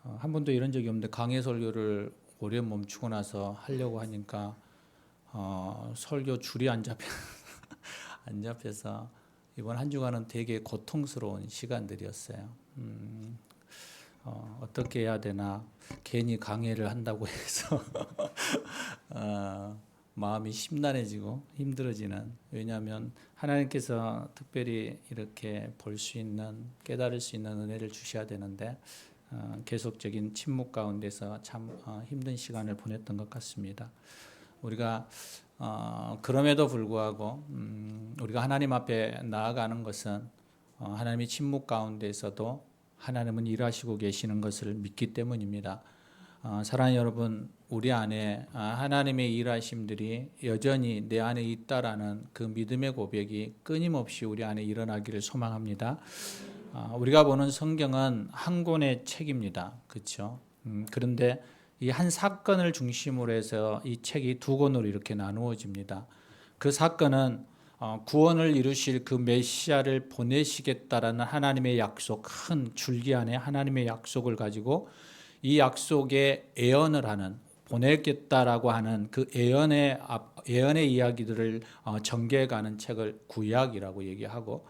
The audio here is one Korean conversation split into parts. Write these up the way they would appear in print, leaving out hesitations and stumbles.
한 번도 이런 적이 없는데 강해 설교를 오래 멈추고 나서 하려고 하니까 설교 줄이 안 잡혀 안 잡혀서 이번 한 주간은 되게 고통스러운 시간들이었어요. 어떻게 해야 되나 괜히 강해를 한다고 해서 마음이 심란해지고 힘들어지는, 왜냐하면 하나님께서 특별히 이렇게 볼 수 있는, 깨달을 수 있는 은혜를 주셔야 되는데 계속적인 침묵 가운데서 참 힘든 시간을 보냈던 것 같습니다. 우리가 그럼에도 불구하고 우리가 하나님 앞에 나아가는 것은 하나님이 침묵 가운데서도 하나님은 일하시고 계시는 것을 믿기 때문입니다. 사랑하는 여러분, 우리 안에 하나님의 일하심들이 여전히 내 안에 있다라는 그 믿음의 고백이 끊임없이 우리 안에 일어나기를 소망합니다. 우리가 보는 성경은 한 권의 책입니다. 그렇죠? 그런데 이 한 사건을 중심으로 해서 이 책이 두 권으로 이렇게 나누어집니다. 그 사건은 구원을 이루실 그 메시아를 보내시겠다라는 하나님의 약속, 큰 줄기 안에 하나님의 약속을 가지고 이 약속에 예언을 하는, 보내겠다라고 하는 그 예언의 이야기들을 전개해가는 책을 구약이라고 얘기하고,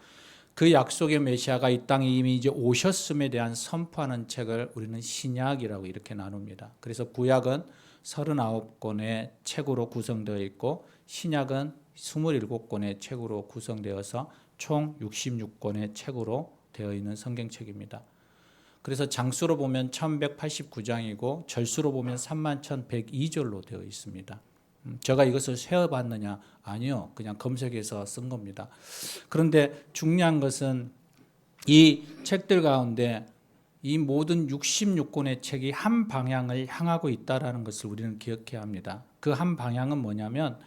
그 약속의 메시아가 이 땅에 이미 이제 오셨음에 대한 선포하는 책을 우리는 신약이라고 이렇게 나눕니다. 그래서 구약은 39권의 책으로 구성되어 있고 신약은 27권의 책으로 구성되어서 총 66권의 책으로 되어 있는 성경책입니다. 그래서 장수로 보면 1189장이고 절수로 보면 31,102절로 되어 있습니다. 제가 이것을 세어봤느냐? 아니요. 그냥 검색해서 쓴 겁니다. 그런데 중요한 것은 이 책들 가운데 이 모든 66권의 책이 한 방향을 향하고 있다는 것을 우리는 기억해야 합니다. 그 한 방향은 뭐냐면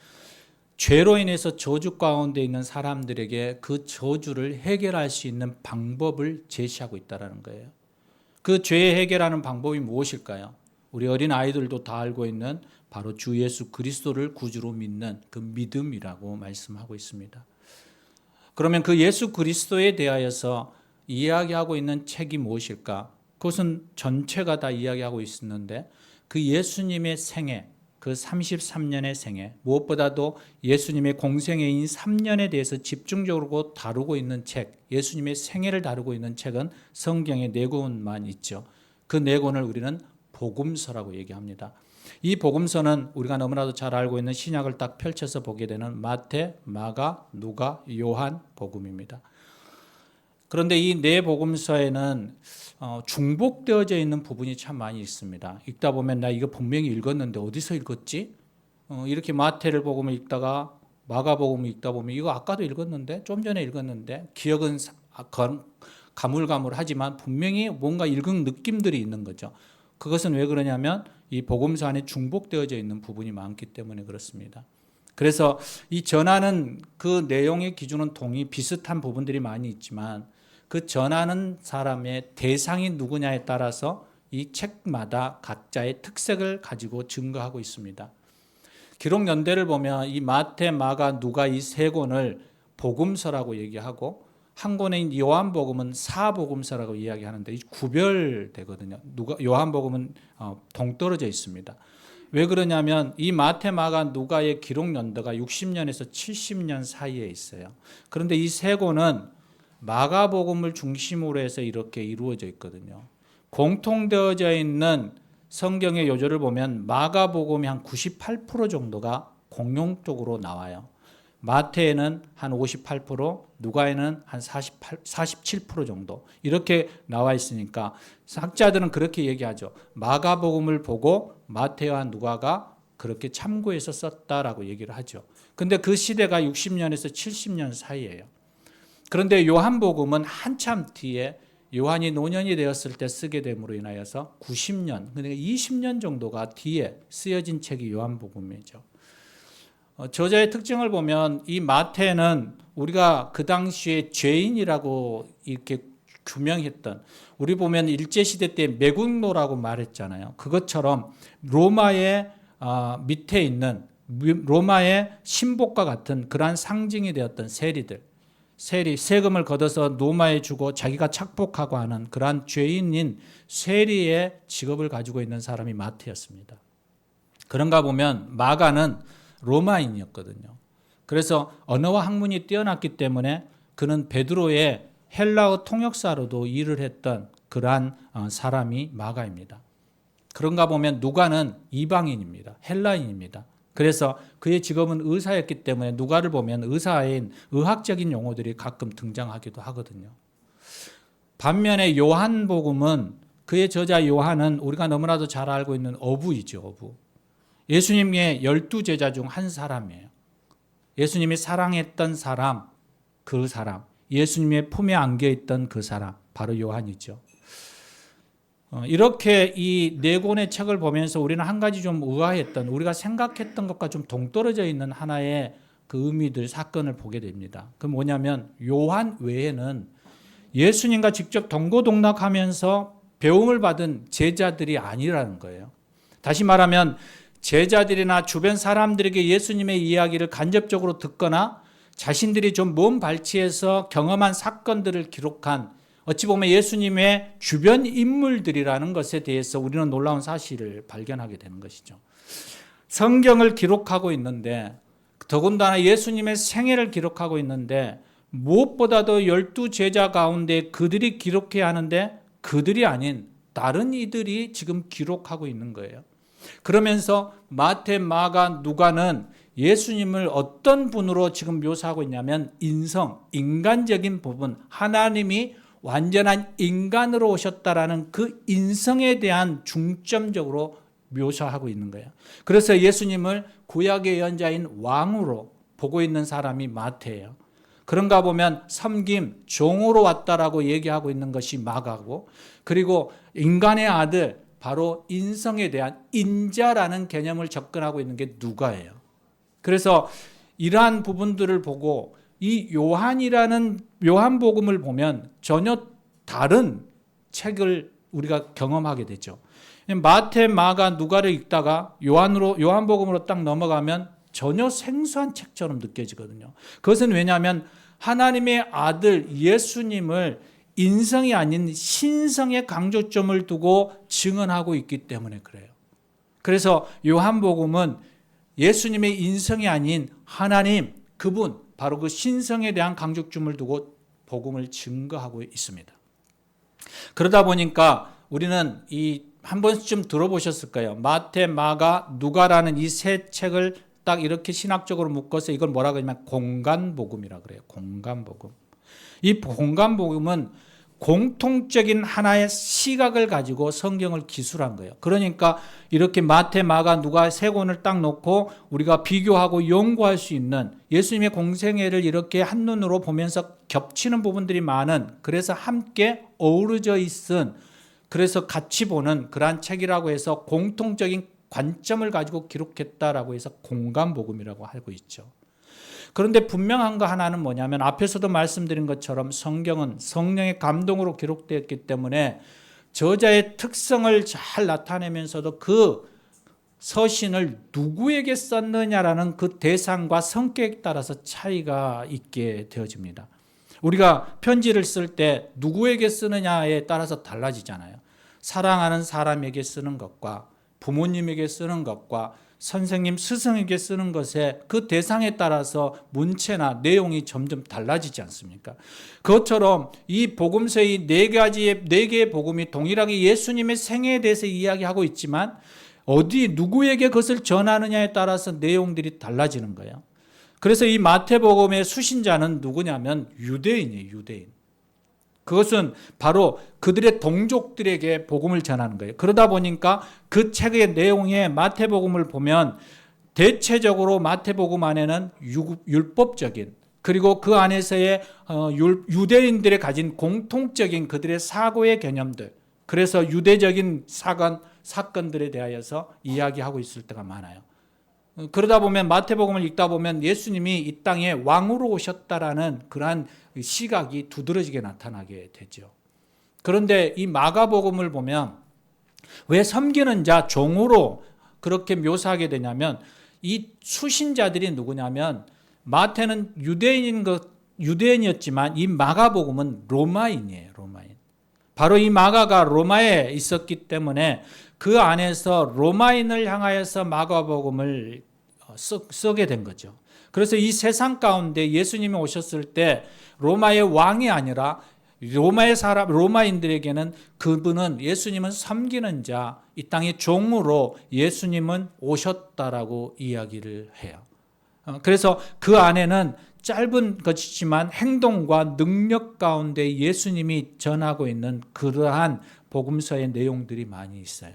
죄로 인해서 저주 가운데 있는 사람들에게 그 저주를 해결할 수 있는 방법을 제시하고 있다는 거예요. 그 죄 해결하는 방법이 무엇일까요? 우리 어린 아이들도 다 알고 있는 바로 주 예수 그리스도를 구주로 믿는 그 믿음이라고 말씀하고 있습니다. 그러면 그 예수 그리스도에 대하여서 이야기하고 있는 책이 무엇일까? 그것은 전체가 다 이야기하고 있었는데 그 예수님의 생애, 그 33년의 생애, 무엇보다도 예수님의 공생애인 3년에 대해서 집중적으로 다루고 있는 책, 예수님의 생애를 다루고 있는 책은 성경에 4권만 있죠. 그 4권을 우리는 복음서라고 얘기합니다. 이 복음서는 우리가 너무나도 잘 알고 있는 신약을 딱 펼쳐서 보게 되는 마태, 마가, 누가, 요한 복음입니다. 그런데 이 4복음서에는 중복되어져 있는 부분이 참 많이 있습니다. 읽다 보면 나 이거 분명히 읽었는데 어디서 읽었지? 이렇게 마태를 복음을 읽다가 마가복음을 읽다 보면 이거 아까도 읽었는데, 좀 전에 읽었는데, 기억은 가물가물하지만 분명히 뭔가 읽은 느낌들이 있는 거죠. 그것은 왜 그러냐면 이 복음서 안에 중복되어져 있는 부분이 많기 때문에 그렇습니다. 그래서 이 전하는 그 내용의 기준은 비슷한 부분들이 많이 있지만 그 전하는 사람의 대상이 누구냐에 따라서 이 책마다 각자의 특색을 가지고 증거하고 있습니다. 기록 연대를 보면 이 마태, 마가, 누가 이 3권을 복음서라고 얘기하고 한 권의 요한복음은 사복음서라고 이야기하는데 구별되거든요. 요한복음은 동떨어져 있습니다. 왜 그러냐면 이 마태, 마가, 누가의 기록 연도가 60년에서 70년 사이에 있어요. 그런데 이 3권은 마가복음을 중심으로 해서 이렇게 이루어져 있거든요. 공통되어져 있는 성경의 요절을 보면 마가복음이 한 98% 정도가 공용적으로 나와요. 마태에는 한 58%, 누가에는 한 47% 정도 이렇게 나와 있으니까 학자들은 그렇게 얘기하죠. 마가복음을 보고 마태와 누가가 그렇게 참고해서 썼다라고 얘기를 하죠. 근데 그 시대가 60년에서 70년 사이예요. 그런데 요한복음은 한참 뒤에 요한이 노년이 되었을 때 쓰게 됨으로 인하여서 90년, 그러니까 20년 정도가 뒤에 쓰여진 책이 요한복음이죠. 저자의 특징을 보면 이 마태는 우리가 그 당시에 죄인이라고 이렇게 규명했던, 우리 보면 일제시대 때 매국노라고 말했잖아요. 그것처럼 로마의 밑에 있는 로마의 신복과 같은 그러한 상징이 되었던 세리들, 세금을 걷어서 노마에 주고 자기가 착복하고 하는 그러한 죄인인 세리의 직업을 가지고 있는 사람이 마태였습니다. 그런가 보면 마가는 로마인이었거든요. 그래서 언어와 학문이 뛰어났기 때문에 그는 베드로의 헬라어 통역사로도 일을 했던 그러한 사람이 마가입니다. 그런가 보면 누가는 이방인입니다. 헬라인입니다. 그래서 그의 직업은 의사였기 때문에 누가를 보면 의사인 의학적인 용어들이 가끔 등장하기도 하거든요. 반면에 요한복음은 그의 저자 요한은 우리가 너무나도 잘 알고 있는 어부이죠. 어부. 예수님의 12제자 중 한 사람이에요. 예수님이 사랑했던 사람, 그 사람, 예수님의 품에 안겨있던 그 사람, 바로 요한이죠. 이렇게 이 네 권의 책을 보면서 우리는 한 가지 좀 의아했던, 우리가 생각했던 것과 좀 동떨어져 있는 하나의 그 의미들, 사건을 보게 됩니다. 그 뭐냐면 요한 외에는 예수님과 직접 동고동락하면서 배움을 받은 제자들이 아니라는 거예요. 다시 말하면 제자들이나 주변 사람들에게 예수님의 이야기를 간접적으로 듣거나 자신들이 좀 먼 발치에서 경험한 사건들을 기록한, 어찌 보면 예수님의 주변 인물들이라는 것에 대해서 우리는 놀라운 사실을 발견하게 되는 것이죠. 성경을 기록하고 있는데, 더군다나 예수님의 생애를 기록하고 있는데, 무엇보다도 12제자 가운데 그들이 기록해야 하는데 그들이 아닌 다른 이들이 지금 기록하고 있는 거예요. 그러면서 마태, 마가, 누가는 예수님을 어떤 분으로 지금 묘사하고 있냐면 인간적인 부분, 하나님이 완전한 인간으로 오셨다라는 그 인성에 대한 중점적으로 묘사하고 있는 거예요. 그래서 예수님을 구약의 예언자인 왕으로 보고 있는 사람이 마태예요. 그런가 보면 섬김, 종으로 왔다라고 얘기하고 있는 것이 마가고, 그리고 인간의 아들, 바로 인성에 대한 인자라는 개념을 접근하고 있는 게 누가예요. 그래서 이러한 부분들을 보고 이 요한이라는 요한복음을 보면 전혀 다른 책을 우리가 경험하게 되죠. 마태, 마가, 누가를 읽다가 요한복음으로 딱 넘어가면 전혀 생소한 책처럼 느껴지거든요. 그것은 왜냐하면 하나님의 아들 예수님을 인성이 아닌 신성의 강조점을 두고 증언하고 있기 때문에 그래요. 그래서 요한복음은 예수님의 인성이 아닌 하나님, 그분, 바로 그 신성에 대한 강조점을 두고 복음을 증거하고 있습니다. 그러다 보니까 우리는 한 번쯤 들어보셨을 거예요. 마태, 마가, 누가라는 이 세 책을 딱 이렇게 신학적으로 묶어서 이걸 뭐라고 하냐면 공간복음이라고 그래요. 공간복음. 이 공간복음은 공통적인 하나의 시각을 가지고 성경을 기술한 거예요. 그러니까 이렇게 마태, 마가, 누가 세 권을 딱 놓고 우리가 비교하고 연구할 수 있는, 예수님의 공생애를 이렇게 한눈으로 보면서 겹치는 부분들이 많은, 그래서 함께 어우러져 있은, 그래서 같이 보는 그러한 책이라고 해서 공통적인 관점을 가지고 기록했다라고 해서 공간복음이라고 알고 있죠. 그런데 분명한 거 하나는 뭐냐면 앞에서도 말씀드린 것처럼 성경은 성령의 감동으로 기록되었기 때문에 저자의 특성을 잘 나타내면서도 그 서신을 누구에게 썼느냐라는 그 대상과 성격에 따라서 차이가 있게 되어집니다. 우리가 편지를 쓸 때 누구에게 쓰느냐에 따라서 달라지잖아요. 사랑하는 사람에게 쓰는 것과 부모님에게 쓰는 것과 선생님, 스승에게 쓰는 것에 그 대상에 따라서 문체나 내용이 점점 달라지지 않습니까? 그것처럼 이 복음서의 네 개의 복음이 동일하게 예수님의 생애에 대해서 이야기하고 있지만 누구에게 그것을 전하느냐에 따라서 내용들이 달라지는 거예요. 그래서 이 마태복음의 수신자는 누구냐면 유대인이에요. 유대인. 그것은 바로 그들의 동족들에게 복음을 전하는 거예요. 그러다 보니까 그 책의 내용에 마태복음을 보면 대체적으로 마태복음 안에는 율법적인, 그리고 그 안에서의 유대인들이 가진 공통적인 그들의 사고의 개념들, 그래서 유대적인 사건들에 대하여서 이야기하고 있을 때가 많아요. 그러다 보면 마태복음을 읽다 보면 예수님이 이 땅에 왕으로 오셨다라는 그러한 시각이 두드러지게 나타나게 되죠. 그런데 이 마가복음을 보면 왜 섬기는 자, 종으로 그렇게 묘사하게 되냐면 이 수신자들이 누구냐면 마태는 유대인인 것 유대인이었지만 이 마가복음은 로마인이에요. 로마인. 바로 이 마가가 로마에 있었기 때문에 그 안에서 로마인을 향하여서 마가복음을 쓰게 된 거죠. 그래서 이 세상 가운데 예수님이 오셨을 때 로마의 왕이 아니라 로마인들에게는 그분은 예수님은 섬기는 자, 이 땅의 종으로 예수님은 오셨다라고 이야기를 해요. 그래서 그 안에는 짧은 것이지만 행동과 능력 가운데 예수님이 전하고 있는 그러한 복음서의 내용들이 많이 있어요.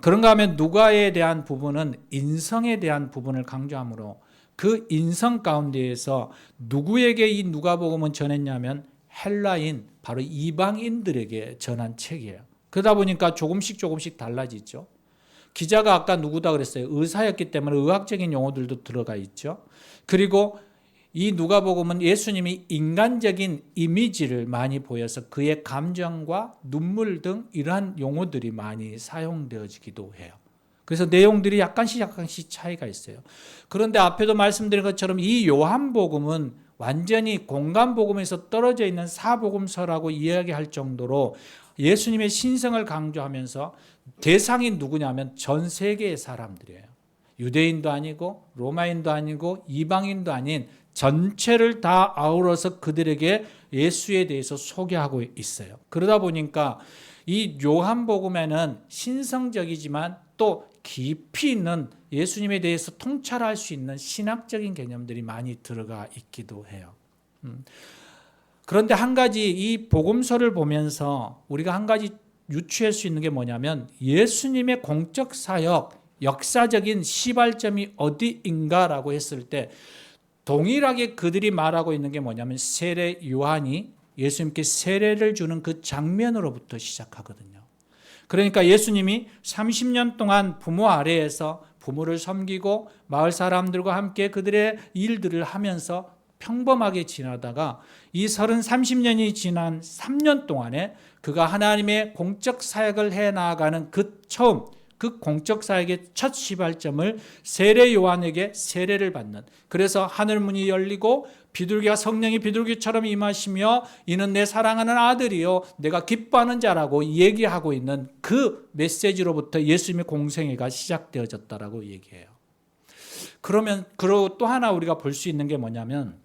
그런가 하면 누가에 대한 부분은 인성에 대한 부분을 강조하므로 그 인성 가운데에서 누구에게 이 누가복음은 전했냐면 헬라인, 바로 이방인들에게 전한 책이에요. 그러다 보니까 조금씩 달라지죠. 기자가 아까 누구다 그랬어요. 의사였기 때문에 의학적인 용어들도 들어가 있죠. 그리고 이 누가복음은 예수님이 인간적인 이미지를 많이 보여서 그의 감정과 눈물 등 이러한 용어들이 많이 사용되어지기도 해요. 그래서 내용들이 약간씩 차이가 있어요. 그런데 앞에도 말씀드린 것처럼 이 요한복음은 완전히 공간복음에서 떨어져 있는 사복음서라고 이야기할 정도로 예수님의 신성을 강조하면서 대상이 누구냐면 전 세계의 사람들이에요. 유대인도 아니고 로마인도 아니고 이방인도 아닌 전체를 다 아우러서 그들에게 예수에 대해서 소개하고 있어요. 그러다 보니까 이 요한복음에는 신성적이지만 또 깊이 있는 예수님에 대해서 통찰할 수 있는 신학적인 개념들이 많이 들어가 있기도 해요. 그런데 한 가지 이 복음서를 보면서 우리가 한 가지 유추할 수 있는 게 뭐냐면 예수님의 공적 사역, 역사적인 시발점이 어디인가라고 했을 때 동일하게 그들이 말하고 있는 게 뭐냐면 세례 요한이 예수님께 세례를 주는 그 장면으로부터 시작하거든요. 그러니까 예수님이 30년 동안 부모 아래에서 부모를 섬기고 마을 사람들과 함께 그들의 일들을 하면서 평범하게 지나다가 이 30년이 지난 3년 동안에 그가 하나님의 공적 사역을 해나가는 그 처음 그 공적 사역의 첫 시발점을 세례 요한에게 세례를 받는, 그래서 하늘 문이 열리고 비둘기가 성령이 비둘기처럼 임하시며 이는 내 사랑하는 아들이요 내가 기뻐하는 자라고 얘기하고 있는 그 메시지로부터 예수님의 공생애가 시작되어졌다라고 얘기해요. 그리고 또 하나 우리가 볼 수 있는 게 뭐냐면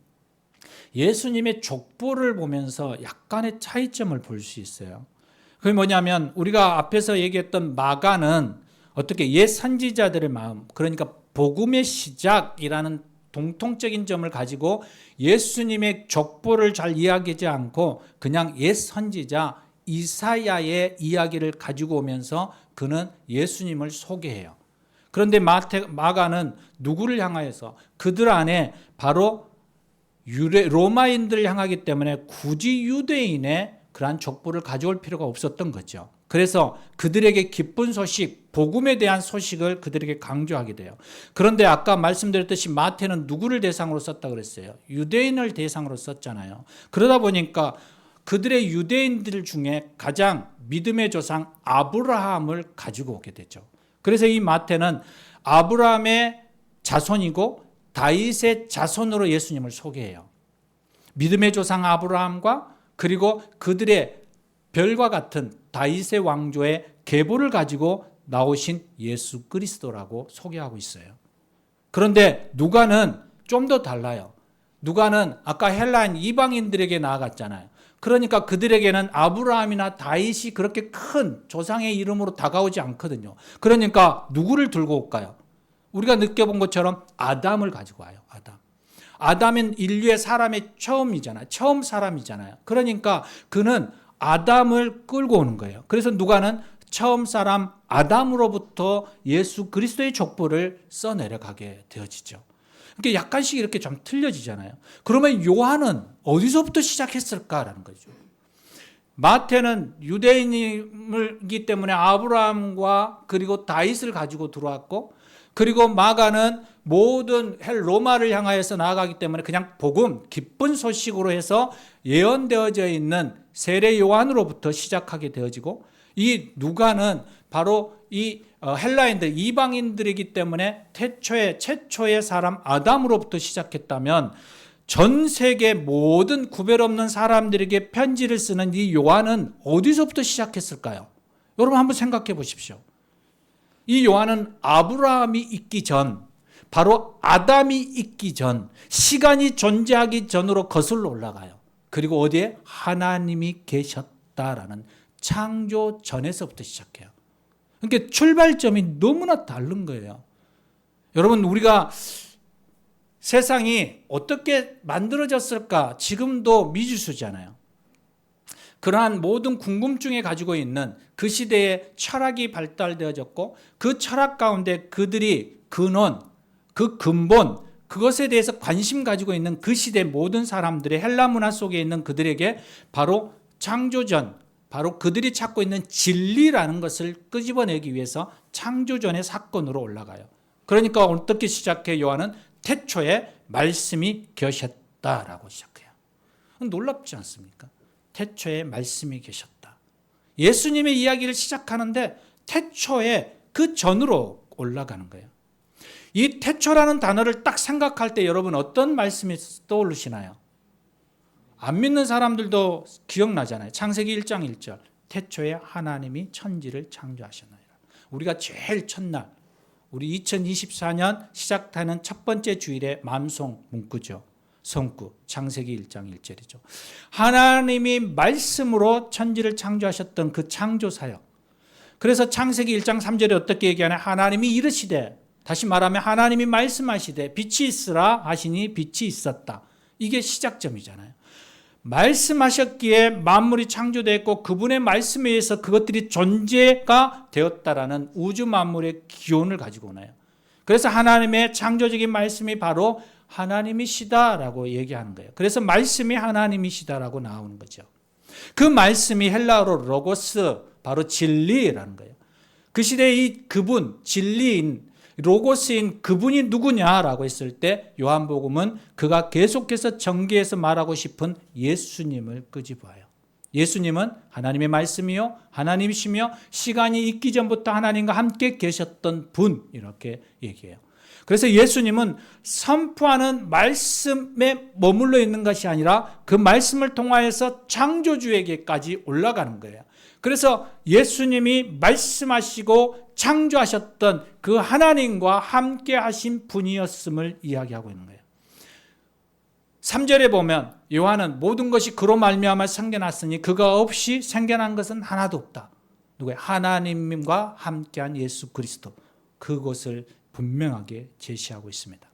예수님의 족보를 보면서 약간의 차이점을 볼 수 있어요. 그게 뭐냐면 우리가 앞에서 얘기했던 마가는 어떻게 옛 선지자들의 마음, 그러니까 복음의 시작이라는 공통적인 점을 가지고 예수님의 족보를 잘 이야기하지 않고 그냥 옛 선지자 이사야의 이야기를 가지고 오면서 그는 예수님을 소개해요. 그런데 마가는 누구를 향하여서 그들 안에 바로 로마인들을 향하기 때문에 굳이 유대인의 그러한 족보를 가져올 필요가 없었던 거죠. 그래서 그들에게 기쁜 소식, 복음에 대한 소식을 그들에게 강조하게 돼요. 그런데 아까 말씀드렸듯이 마태는 누구를 대상으로 썼다 그랬어요? 유대인을 대상으로 썼잖아요. 그러다 보니까 그들의 유대인들 중에 가장 믿음의 조상 아브라함을 가지고 오게 되죠. 그래서 이 마태는 아브라함의 자손이고 다윗의 자손으로 예수님을 소개해요. 믿음의 조상 아브라함과 그리고 그들의 별과 같은 다윗의 왕조의 계보를 가지고 나오신 예수 그리스도라고 소개하고 있어요. 그런데 누가는 좀 더 달라요. 누가는 아까 헬라인 이방인들에게 나아갔잖아요. 그러니까 그들에게는 아브라함이나 다윗이 그렇게 큰 조상의 이름으로 다가오지 않거든요. 그러니까 누구를 들고 올까요? 우리가 느껴본 것처럼 아담을 가지고 와요. 아담은 인류의 사람의 처음이잖아요. 처음 사람이잖아요. 그러니까 그는 아담을 끌고 오는 거예요. 그래서 누가는 처음 사람 아담으로부터 예수 그리스도의 족보를 써내려가게 되어지죠. 이게 약간씩 이렇게 좀 틀려지잖아요. 그러면 요한은 어디서부터 시작했을까라는 거죠. 마태는 유대인이기 때문에 아브라함과 그리고 다윗을 가지고 들어왔고, 그리고 마가는 모든 로마를 향하여서 나아가기 때문에 그냥 복음, 기쁜 소식으로 해서 예언되어져 있는 세례 요한으로부터 시작하게 되어지고, 이 누가는 바로 이 헬라인들, 이방인들이기 때문에 최초의 사람 아담으로부터 시작했다면 전 세계 모든 구별 없는 사람들에게 편지를 쓰는 이 요한은 어디서부터 시작했을까요? 여러분 한번 생각해 보십시오. 이 요한은 아브라함이 있기 전, 바로 아담이 있기 전, 시간이 존재하기 전으로 거슬러 올라가요. 그리고 어디에? 하나님이 계셨다라는 창조 전에서부터 시작해요. 그러니까 출발점이 너무나 다른 거예요. 여러분, 우리가 세상이 어떻게 만들어졌을까 지금도 미지수잖아요. 그러한 모든 궁금증에 가지고 있는 그 시대에 철학이 발달되어졌고 그 철학 가운데 그들이 근원, 그 근본, 그것에 대해서 관심 가지고 있는 그 시대 모든 사람들의 헬라 문화 속에 있는 그들에게 바로 창조전, 바로 그들이 찾고 있는 진리라는 것을 끄집어내기 위해서 창조전의 사건으로 올라가요. 그러니까 어떻게 시작해? 요한은 태초에 말씀이 계셨다라고 시작해요. 놀랍지 않습니까? 태초에 말씀이 계셨다. 예수님의 이야기를 시작하는데 태초에 그 전으로 올라가는 거예요. 이 태초라는 단어를 딱 생각할 때 여러분 어떤 말씀이 떠오르시나요? 안 믿는 사람들도 기억나잖아요. 창세기 1장 1절. 태초에 하나님이 천지를 창조하셨나이다. 우리가 제일 첫날, 우리 2024년 시작하는 첫 번째 주일의 만송 문구죠. 성구, 창세기 1장 1절이죠. 하나님이 말씀으로 천지를 창조하셨던 그 창조 사역. 그래서 창세기 1장 3절에 어떻게 얘기하냐? 하나님이 이르시되, 다시 말하면 하나님이 말씀하시되 빛이 있으라 하시니 빛이 있었다. 이게 시작점이잖아요. 말씀하셨기에 만물이 창조됐고 그분의 말씀에 의해서 그것들이 존재가 되었다라는 우주 만물의 기원을 가지고 오나요. 그래서 하나님의 창조적인 말씀이 바로 하나님이시다라고 얘기하는 거예요. 그래서 말씀이 하나님이시다라고 나오는 거죠. 그 말씀이 헬라어로 로고스, 바로 진리라는 거예요. 그 시대의 이 그분, 진리인 로고스인 그분이 누구냐라고 했을 때 요한복음은 그가 계속해서 전개해서 말하고 싶은 예수님을 끄집어요. 예수님은 하나님의 말씀이요 하나님이시며 시간이 있기 전부터 하나님과 함께 계셨던 분, 이렇게 얘기해요. 그래서 예수님은 선포하는 말씀에 머물러 있는 것이 아니라 그 말씀을 통하여서 창조주에게까지 올라가는 거예요. 그래서 예수님이 말씀하시고 창조하셨던 그 하나님과 함께 하신 분이었음을 이야기하고 있는 거예요. 3절에 보면 요한은 모든 것이 그로 말미암아 생겨났으니 그가 없이 생겨난 것은 하나도 없다. 누구예요? 하나님과 함께한 예수 그리스도. 그것을 분명하게 제시하고 있습니다.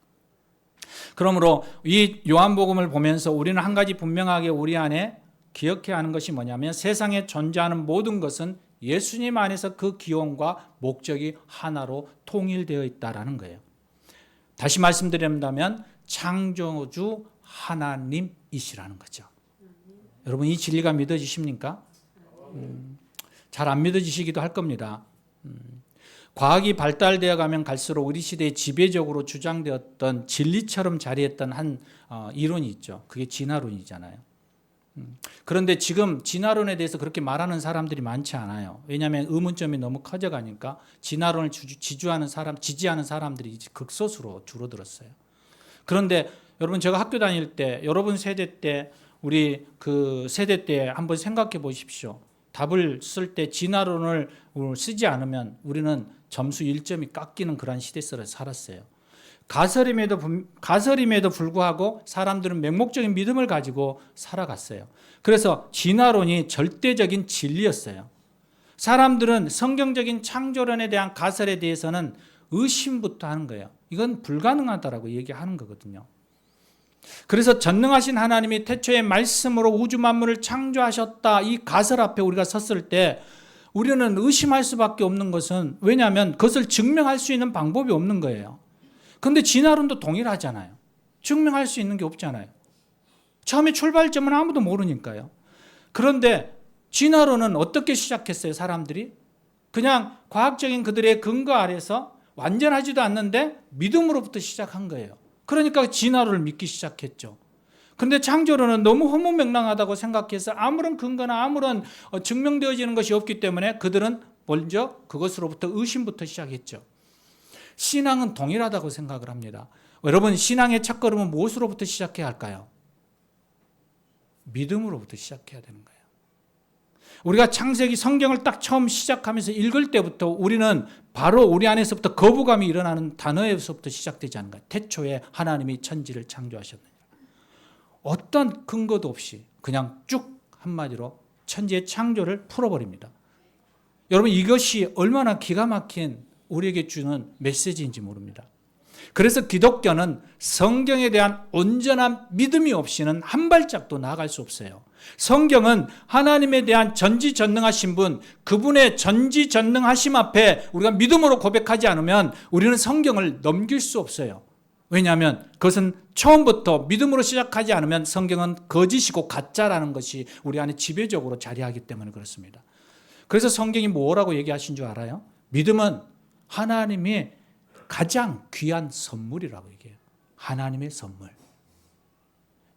그러므로 이 요한복음을 보면서 우리는 한 가지 분명하게 우리 안에 기억해야 하는 것이 뭐냐면 세상에 존재하는 모든 것은 예수님 안에서 그 기원과 목적이 하나로 통일되어 있다는 거예요. 다시 말씀드린다면 창조주 하나님이시라는 거죠. 여러분 이 진리가 믿어지십니까? 잘 안 믿어지시기도 할 겁니다. 과학이 발달되어 가면 갈수록 우리 시대에 지배적으로 주장되었던 진리처럼 자리했던 한 이론이 있죠. 그게 진화론이잖아요. 그런데 지금 진화론에 대해서 그렇게 말하는 사람들이 많지 않아요. 왜냐하면 의문점이 너무 커져가니까 진화론을 지지하는 사람들이 극소수로 줄어들었어요. 그런데 여러분 제가 학교 다닐 때 여러분 세대 때 우리 그 세대 때 한번 생각해 보십시오. 답을 쓸 때 진화론을 쓰지 않으면 우리는 점수 1점이 깎이는 그런 시대에 살았어요. 가설임에도 불구하고 사람들은 맹목적인 믿음을 가지고 살아갔어요. 그래서 진화론이 절대적인 진리였어요. 사람들은 성경적인 창조론에 대한 가설에 대해서는 의심부터 하는 거예요. 이건 불가능하다라고 얘기하는 거거든요. 그래서 전능하신 하나님이 태초에 말씀으로 우주 만물을 창조하셨다, 이 가설 앞에 우리가 섰을 때 우리는 의심할 수밖에 없는 것은, 왜냐하면 그것을 증명할 수 있는 방법이 없는 거예요. 그런데 진화론도 동일하잖아요. 증명할 수 있는 게 없잖아요. 처음에 출발점은 아무도 모르니까요. 그런데 진화론은 어떻게 시작했어요? 사람들이 그냥 과학적인 그들의 근거 아래서 완전하지도 않는데 믿음으로부터 시작한 거예요. 그러니까 진화론을 믿기 시작했죠. 그런데 창조론은 너무 허무맹랑하다고 생각해서 아무런 근거나 아무런 증명되어지는 것이 없기 때문에 그들은 먼저 그것으로부터 의심부터 시작했죠. 신앙은 동일하다고 생각을 합니다. 여러분, 신앙의 첫걸음은 무엇으로부터 시작해야 할까요? 믿음으로부터 시작해야 되는 거예요. 우리가 창세기 성경을 딱 처음 시작하면서 읽을 때부터 우리는 바로 우리 안에서부터 거부감이 일어나는 단어에서부터 시작되지 않은가. 태초에 하나님이 천지를 창조하셨느니라. 어떤 근거도 없이 그냥 쭉 한마디로 천지의 창조를 풀어버립니다. 여러분, 이것이 얼마나 기가 막힌 우리에게 주는 메시지인지 모릅니다. 그래서 기독교는 성경에 대한 온전한 믿음이 없이는 한 발짝도 나아갈 수 없어요. 성경은 하나님에 대한 전지전능하신 분, 그분의 전지전능하심 앞에 우리가 믿음으로 고백하지 않으면 우리는 성경을 넘길 수 없어요. 왜냐하면 그것은 처음부터 믿음으로 시작하지 않으면 성경은 거짓이고 가짜라는 것이 우리 안에 지배적으로 자리하기 때문에 그렇습니다. 그래서 성경이 뭐라고 얘기하신 줄 알아요? 믿음은 하나님의 가장 귀한 선물이라고 얘기해요. 하나님의 선물.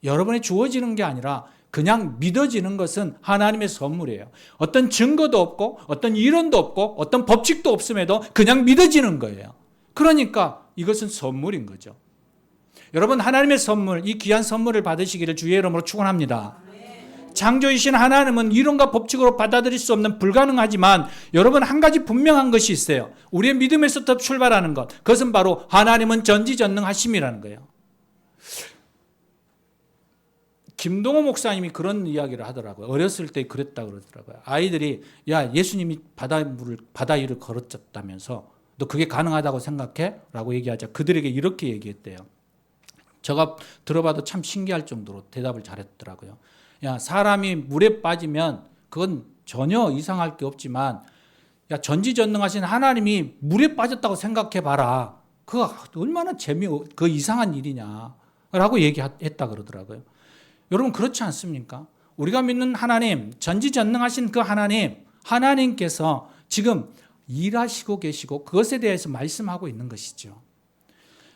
여러분이 주어지는 게 아니라 그냥 믿어지는 것은 하나님의 선물이에요. 어떤 증거도 없고 어떤 이론도 없고 어떤 법칙도 없음에도 그냥 믿어지는 거예요. 그러니까 이것은 선물인 거죠. 여러분, 하나님의 선물, 이 귀한 선물을 받으시기를 주의 이름으로 축원합니다. 창조이신 하나님은 이론과 법칙으로 받아들일 수 없는 불가능하지만 여러분, 한 가지 분명한 것이 있어요. 우리의 믿음에서부터 출발하는 것, 그것은 바로 하나님은 전지전능하심이라는 거예요. 김동호 목사님이 그런 이야기를 하더라고요. 어렸을 때 그랬다 그러더라고요. 아이들이 야, 예수님이 바다 위를 걸었다면서 너 그게 가능하다고 생각해? 라고 얘기하자 그들에게 이렇게 얘기했대요. 제가 들어봐도 참 신기할 정도로 대답을 잘했더라고요. 야, 사람이 물에 빠지면 그건 전혀 이상할 게 없지만 야, 전지전능하신 하나님이 물에 빠졌다고 생각해 봐라. 그거 얼마나 그 이상한 일이냐 라고 얘기했다 그러더라고요. 여러분, 그렇지 않습니까? 우리가 믿는 하나님, 전지전능하신 그 하나님께서 지금 일하시고 계시고 그것에 대해서 말씀하고 있는 것이죠.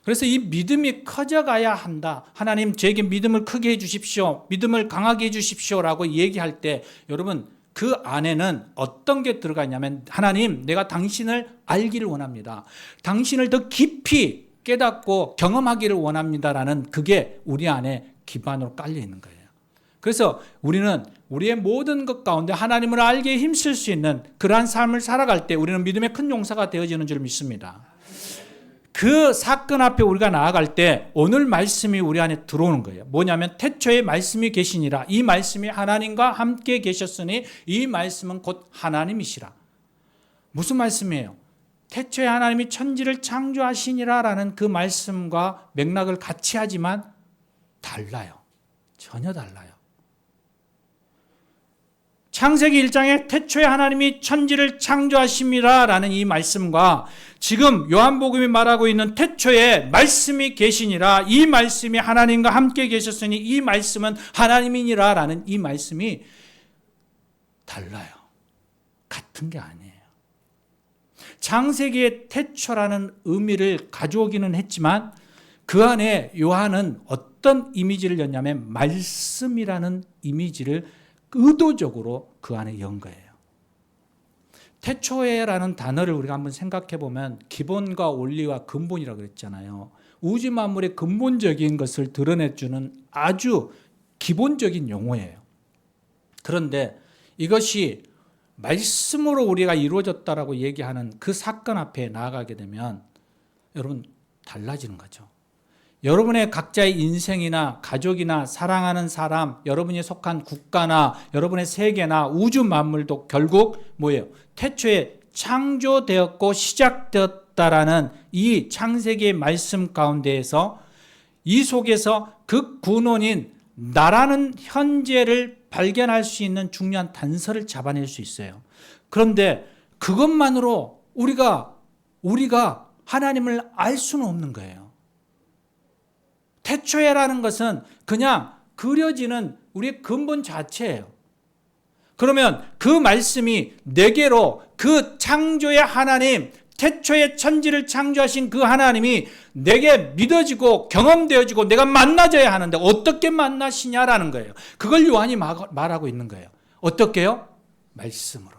그래서 이 믿음이 커져가야 한다. 하나님, 저에게 믿음을 크게 해주십시오. 믿음을 강하게 해주십시오라고 얘기할 때 여러분, 그 안에는 어떤 게 들어가 있냐면 하나님, 내가 당신을 알기를 원합니다. 당신을 더 깊이 깨닫고 경험하기를 원합니다라는 그게 우리 안에 기반으로 깔려 있는 거예요. 그래서 우리는 우리의 모든 것 가운데 하나님을 알게 힘쓸 수 있는 그러한 삶을 살아갈 때 우리는 믿음의 큰 용사가 되어지는 줄 믿습니다. 그 사건 앞에 우리가 나아갈 때 오늘 말씀이 우리 안에 들어오는 거예요. 뭐냐면 태초에 말씀이 계시니라. 이 말씀이 하나님과 함께 계셨으니 이 말씀은 곧 하나님이시라. 무슨 말씀이에요? 태초에 하나님이 천지를 창조하시니라라는 그 말씀과 맥락을 같이 하지만 달라요. 전혀 달라요. 창세기 1장에 태초에 하나님이 천지를 창조하심이라라는 이 말씀과 지금 요한복음이 말하고 있는 태초에 말씀이 계시니라, 이 말씀이 하나님과 함께 계셨으니 이 말씀은 하나님이니라라는 이 말씀이 달라요. 같은 게 아니에요. 창세기의 태초라는 의미를 가져오기는 했지만 그 안에 요한은 어떤 이미지를 였냐면 말씀이라는 이미지를 의도적으로 그 안에 연 거예요. 태초에라는 단어를 우리가 한번 생각해 보면 기본과 원리와 근본이라고 그랬잖아요. 우주 만물의 근본적인 것을 드러내주는 아주 기본적인 용어예요. 그런데 이것이 말씀으로 우리가 이루어졌다라고 얘기하는 그 사건 앞에 나아가게 되면 여러분 달라지는 거죠. 여러분의 각자의 인생이나 가족이나 사랑하는 사람, 여러분이 속한 국가나 여러분의 세계나 우주 만물도 결국 뭐예요? 태초에 창조되었고 시작되었다라는 이 창세기의 말씀 가운데에서 이 속에서 그 근원인 나라는 현재를 발견할 수 있는 중요한 단서를 잡아낼 수 있어요. 그런데 그것만으로 우리가 하나님을 알 수는 없는 거예요. 태초에라는 것은 그냥 그려지는 우리의 근본 자체예요. 그러면 그 말씀이 내게로 그 창조의 하나님, 태초에 천지를 창조하신 그 하나님이 내게 믿어지고 경험되어지고 내가 만나져야 하는데 어떻게 만나시냐라는 거예요. 그걸 요한이 말하고 있는 거예요. 어떻게요? 말씀으로.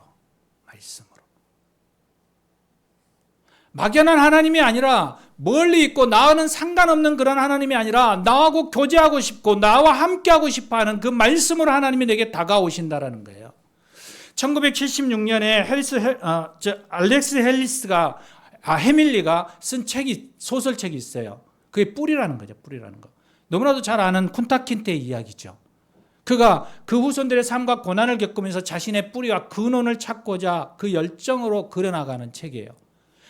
막연한 하나님이 아니라 멀리 있고 나와는 상관없는 그런 하나님이 아니라 나하고 교제하고 싶고 나와 함께하고 싶어하는 그 말씀으로 하나님이 내게 다가오신다라는 거예요. 1976년에 알렉스 해밀리가 쓴 소설책이 있어요. 그게 뿌리라는 거죠. 뿌리라는 거. 너무나도 잘 아는 쿤타 킨테의 이야기죠. 그가 그 후손들의 삶과 고난을 겪으면서 자신의 뿌리와 근원을 찾고자 그 열정으로 그려나가는 책이에요.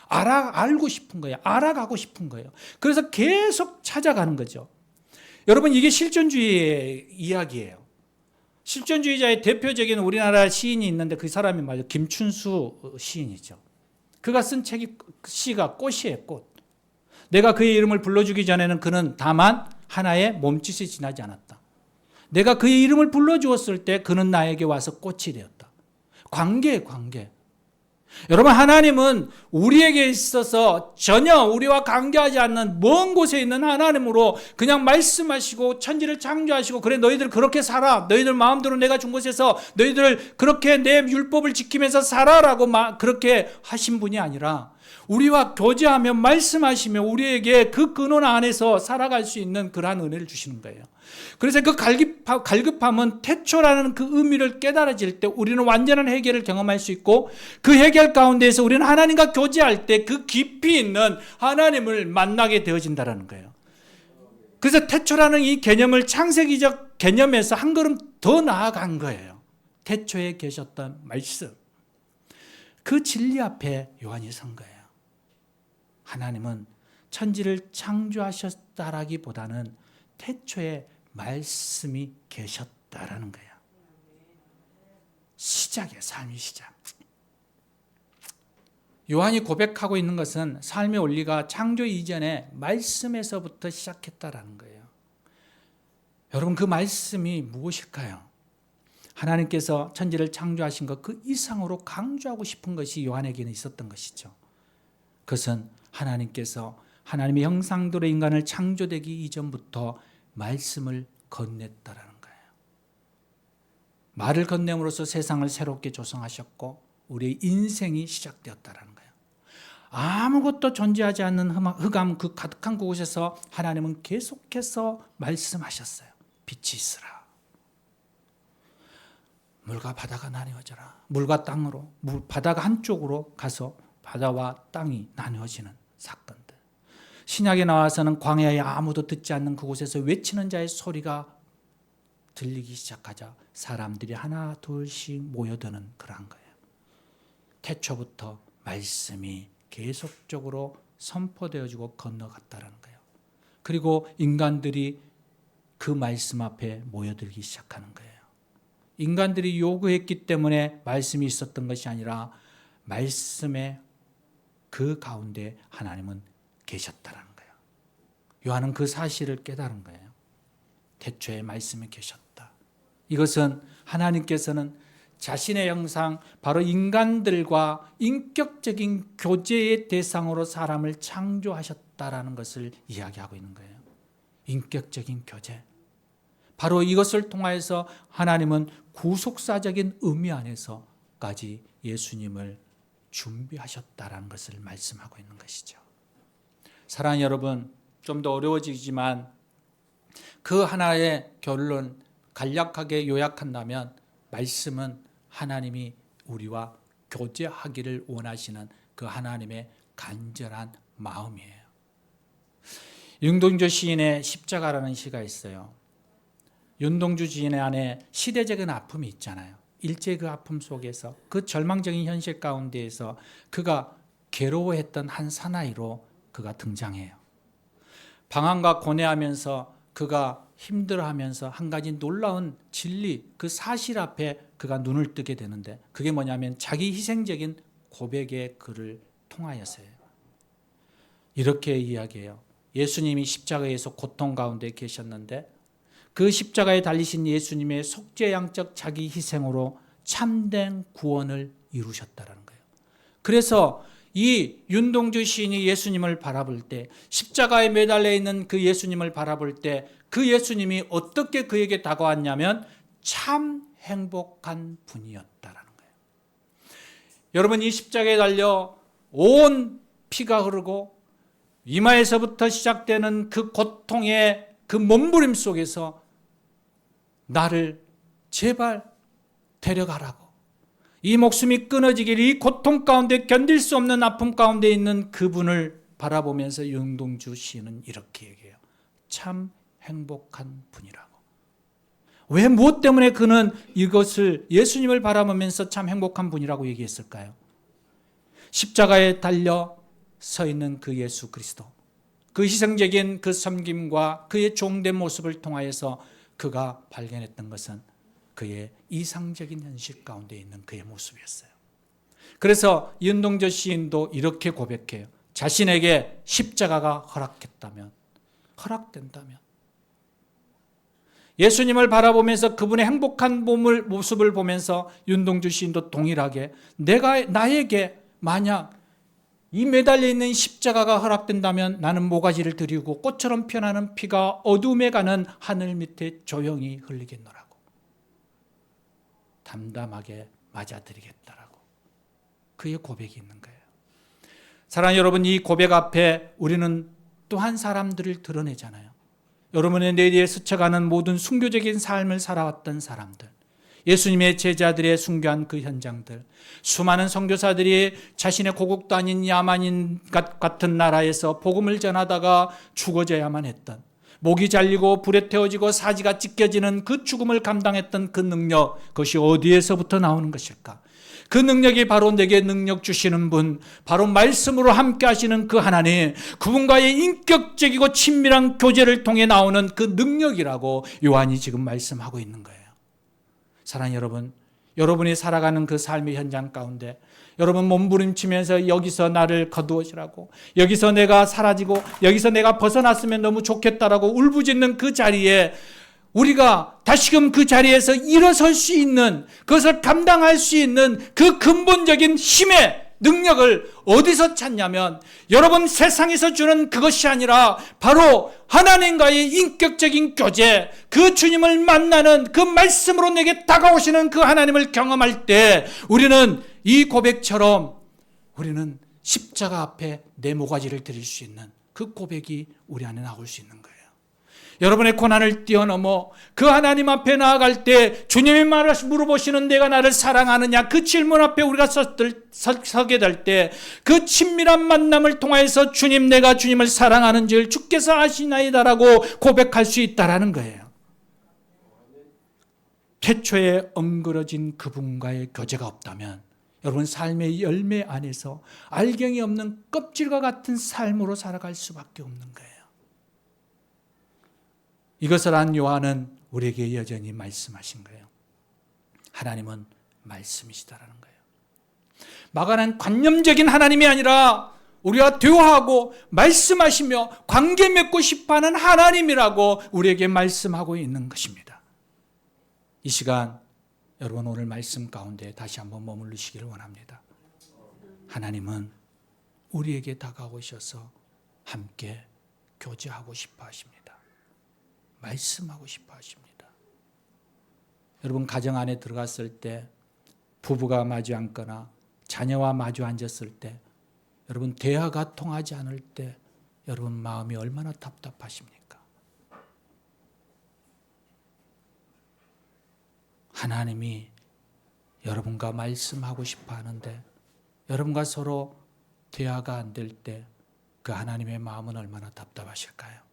알고 싶은 거예요. 알아가고 싶은 거예요. 그래서 계속 찾아가는 거죠. 여러분, 이게 실존주의의 이야기예요. 실존주의자의 대표적인 우리나라 시인이 있는데 그 사람이 말이죠. 김춘수 시인이죠. 그가 쓴 시가 꽃이에요. 꽃. 내가 그의 이름을 불러주기 전에는 그는 다만 하나의 몸짓이 지나지 않았다. 내가 그의 이름을 불러주었을 때 그는 나에게 와서 꽃이 되었다. 관계예요, 관계. 여러분, 하나님은 우리에게 있어서 전혀 우리와 관계하지 않는 먼 곳에 있는 하나님으로 그냥 말씀하시고 천지를 창조하시고, 그래 너희들 그렇게 살아, 너희들 마음대로 내가 준 곳에서 너희들 그렇게 내 율법을 지키면서 살아라고 그렇게 하신 분이 아니라 우리와 교제하며 말씀하시며 우리에게 그 근원 안에서 살아갈 수 있는 그러한 은혜를 주시는 거예요. 그래서 그 갈급함은 태초라는 그 의미를 깨달아질 때 우리는 완전한 해결을 경험할 수 있고, 그 해결 가운데에서 우리는 하나님과 교제할 때 그 깊이 있는 하나님을 만나게 되어진다는 거예요. 그래서 태초라는 이 개념을 창세기적 개념에서 한 걸음 더 나아간 거예요. 태초에 계셨던 말씀, 그 진리 앞에 요한이 선 거예요. 하나님은 천지를 창조하셨다라기보다는 태초에 말씀이 계셨다라는 거예요. 시작이에요. 삶의 시작. 요한이 고백하고 있는 것은 삶의 원리가 창조 이전에 말씀에서부터 시작했다라는 거예요. 여러분, 그 말씀이 무엇일까요? 하나님께서 천지를 창조하신 것 그 이상으로 강조하고 싶은 것이 요한에게는 있었던 것이죠. 그것은 하나님께서 하나님의 형상대로 인간을 창조되기 이전부터 말씀을 건넸다라는 거예요. 말을 건냄으로써 세상을 새롭게 조성하셨고 우리의 인생이 시작되었다라는 거예요. 아무것도 존재하지 않는 흑암 그 가득한 그곳에서 하나님은 계속해서 말씀하셨어요. 빛이 있으라. 물과 바다가 나뉘어져라. 물과 땅으로, 바다가 한쪽으로 가서 바다와 땅이 나뉘어지는 사건들. 신약에 나와서는 광야에 아무도 듣지 않는 그곳에서 외치는 자의 소리가 들리기 시작하자 사람들이 하나 둘씩 모여드는 그런 거예요. 태초부터 말씀이 계속적으로 선포되어지고 건너갔다는 거예요. 그리고 인간들이 그 말씀 앞에 모여들기 시작하는 거예요. 인간들이 요구했기 때문에 말씀이 있었던 것이 아니라 말씀의 그 가운데 하나님은 계셨다는 거예요. 요한은 그 사실을 깨달은 거예요. 태초에 말씀이 계셨다. 이것은 하나님께서는 자신의 형상, 바로 인간들과 인격적인 교제의 대상으로 사람을 창조하셨다라는 것을 이야기하고 있는 거예요. 인격적인 교제. 바로 이것을 통하여서 하나님은 구속사적인 의미 안에서까지 예수님을 준비하셨다라는 것을 말씀하고 있는 것이죠. 사랑하는 여러분, 좀 더 어려워지지만 그 하나의 결론 간략하게 요약한다면 말씀은 하나님이 우리와 교제하기를 원하시는 그 하나님의 간절한 마음이에요. 윤동주 시인의 십자가라는 시가 있어요. 윤동주 시인의 안에 시대적인 아픔이 있잖아요. 일제의 그 아픔 속에서 그 절망적인 현실 가운데에서 그가 괴로워했던 한 사나이로 그가 등장해요. 방황과 고뇌하면서 그가 힘들어하면서 한 가지 놀라운 진리, 그 사실 앞에 그가 눈을 뜨게 되는데 그게 뭐냐면 자기 희생적인 고백의 글을 통하여서예요. 이렇게 이야기해요. 예수님이 십자가에서 고통 가운데 계셨는데 그 십자가에 달리신 예수님의 속죄양적 자기 희생으로 참된 구원을 이루셨다는 거예요. 그래서 이 윤동주 시인이 예수님을 바라볼 때, 십자가에 매달려 있는 그 예수님을 바라볼 때 그 예수님이 어떻게 그에게 다가왔냐면 참 행복한 분이었다라는 거예요. 여러분, 이 십자가에 달려 온 피가 흐르고 이마에서부터 시작되는 그 고통의 그 몸부림 속에서 나를 제발 데려가라고, 이 목숨이 끊어지길, 이 고통 가운데 견딜 수 없는 아픔 가운데 있는 그분을 바라보면서 윤동주 시인은 이렇게 얘기해요. 참 행복한 분이라고. 왜, 무엇 때문에 그는 이것을, 예수님을 바라보면서 참 행복한 분이라고 얘기했을까요? 십자가에 달려 서 있는 그 예수 그리스도, 그 희생적인 그 섬김과 그의 종된 모습을 통하여서 그가 발견했던 것은 그의 이상적인 현실 가운데 있는 그의 모습이었어요. 그래서 윤동주 시인도 이렇게 고백해요. 자신에게 십자가가 허락된다면, 예수님을 바라보면서 그분의 행복한 모습을 보면서 윤동주 시인도 동일하게, 나에게 만약 이 매달려 있는 십자가가 허락된다면 나는 모가지를 들이고 꽃처럼 피어나는 피가 어둠에 가는 하늘 밑에 조용히 흘리겠노라고 담담하게 맞아들이겠다라고 그의 고백이 있는 거예요. 사랑하는 여러분, 이 고백 앞에 우리는 또한 사람들을 드러내잖아요. 여러분의 내리에 스쳐가는 모든 순교적인 삶을 살아왔던 사람들, 예수님의 제자들의 순교한 그 현장들, 수많은 선교사들이 자신의 고국도 아닌 야만인 같은 나라에서 복음을 전하다가 죽어져야만 했던, 목이 잘리고 불에 태워지고 사지가 찢겨지는 그 죽음을 감당했던 그 능력, 그것이 어디에서부터 나오는 것일까? 그 능력이 바로 내게 능력 주시는 분, 바로 말씀으로 함께 하시는 그 하나님, 그분과의 인격적이고 친밀한 교제를 통해 나오는 그 능력이라고 요한이 지금 말씀하고 있는 거예요. 사랑하는 여러분, 여러분이 살아가는 그 삶의 현장 가운데 여러분 몸부림치면서 여기서 나를 거두어지라고, 여기서 내가 사라지고 여기서 내가 벗어났으면 너무 좋겠다라고 울부짖는 그 자리에 우리가 다시금 그 자리에서 일어설 수 있는, 그것을 감당할 수 있는 그 근본적인 힘의 능력을 어디서 찾냐면, 여러분 세상에서 주는 그것이 아니라 바로 하나님과의 인격적인 교제, 그 주님을 만나는 그 말씀으로 내게 다가오시는 그 하나님을 경험할 때 우리는 이 고백처럼 우리는 십자가 앞에 내 모가지를 드릴 수 있는 그 고백이 우리 안에 나올 수 있는 거예요. 여러분의 고난을 뛰어넘어 그 하나님 앞에 나아갈 때 주님이 물어보시는 내가 나를 사랑하느냐, 그 질문 앞에 우리가 서게 될 때 그 친밀한 만남을 통해서 주님, 내가 주님을 사랑하는 줄 주께서 아시나이다라고 고백할 수 있다라는 거예요. 태초에 엉그러진 그분과의 교제가 없다면 여러분 삶의 열매 안에서 알경이 없는 껍질과 같은 삶으로 살아갈 수밖에 없는 거예요. 이것을 안 요한은 우리에게 여전히 말씀하신 거예요. 하나님은 말씀이시다라는 거예요. 마가는 관념적인 하나님이 아니라 우리와 대화하고 말씀하시며 관계 맺고 싶어하는 하나님이라고 우리에게 말씀하고 있는 것입니다. 이 시간 여러분 오늘 말씀 가운데 다시 한번 머무르시기를 원합니다. 하나님은 우리에게 다가오셔서 함께 교제하고 싶어 하십니다. 말씀하고 싶어 하십니다. 여러분 가정 안에 들어갔을 때, 부부가 마주 앉거나 자녀와 마주 앉았을 때, 여러분 대화가 통하지 않을 때 여러분 마음이 얼마나 답답하십니까? 하나님이 여러분과 말씀하고 싶어 하는데 여러분과 서로 대화가 안 될 때 그 하나님의 마음은 얼마나 답답하실까요?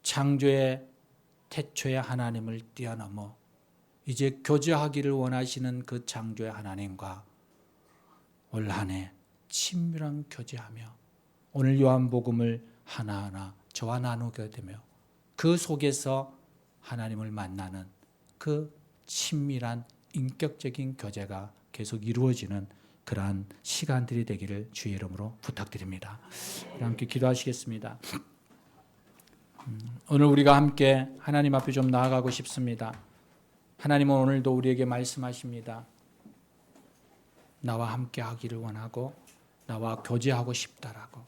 창조의 태초의 하나님을 뛰어넘어 이제 교제하기를 원하시는 그 창조의 하나님과 올 한 해 친밀한 교제하며 오늘 요한복음을 하나하나 저와 나누게 되며 그 속에서 하나님을 만나는 그 친밀한 인격적인 교제가 계속 이루어지는 그러한 시간들이 되기를 주의 이름으로 부탁드립니다. 함께 기도하시겠습니다. 오늘 우리가 함께 하나님 앞에 좀 나아가고 싶습니다. 하나님은 오늘도 우리에게 말씀하십니다. 나와 함께 하기를 원하고 나와 교제하고 싶다라고.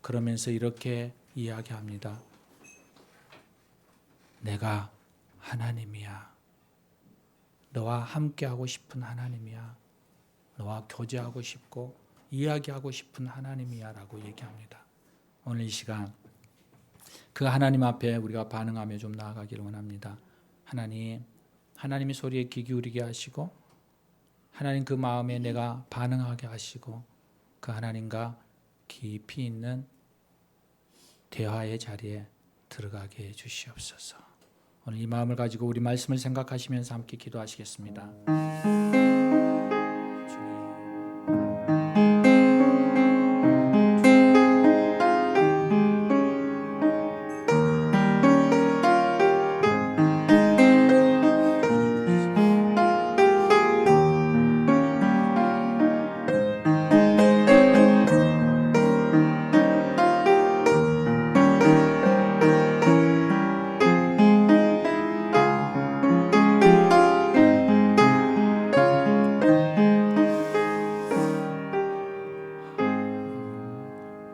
그러면서 이렇게 이야기합니다. 내가 하나님이야. 너와 함께 하고 싶은 하나님이야. 너와 교제하고 싶고 이야기하고 싶은 하나님이야라고 얘기합니다. 오늘 이 시간 그 하나님 앞에 우리가 반응하며 좀 나아가기를 원합니다. 하나님이 소리에 귀 기울이게 하시고 하나님 그 마음에 내가 반응하게 하시고 그 하나님과 깊이 있는 대화의 자리에 들어가게 해 주시옵소서. 오늘 이 마음을 가지고 우리 말씀을 생각하시면서 함께 기도하시겠습니다.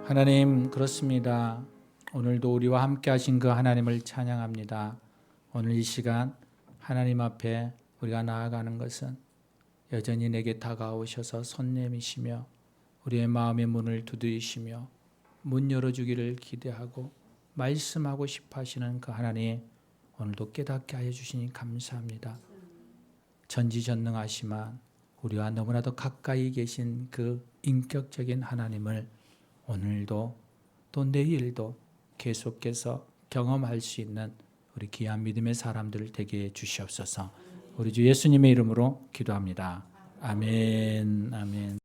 하나님, 그렇습니다. 오늘도 우리와 함께 하신 그 하나님을 찬양합니다. 오늘 이 시간 하나님 앞에 우리가 나아가는 것은 여전히 내게 다가오셔서 손 내미시며 우리의 마음의 문을 두드리시며 문 열어주기를 기대하고 말씀하고 싶어 하시는 그 하나님, 오늘도 깨닫게 하여 주시니 감사합니다. 전지전능하시만 우리와 너무나도 가까이 계신 그 인격적인 하나님을 오늘도 또 내일도 계속해서 경험할 수 있는 우리 귀한 믿음의 사람들 되게 해 주시옵소서. 우리 주 예수님의 이름으로 기도합니다. 아멘. 아멘.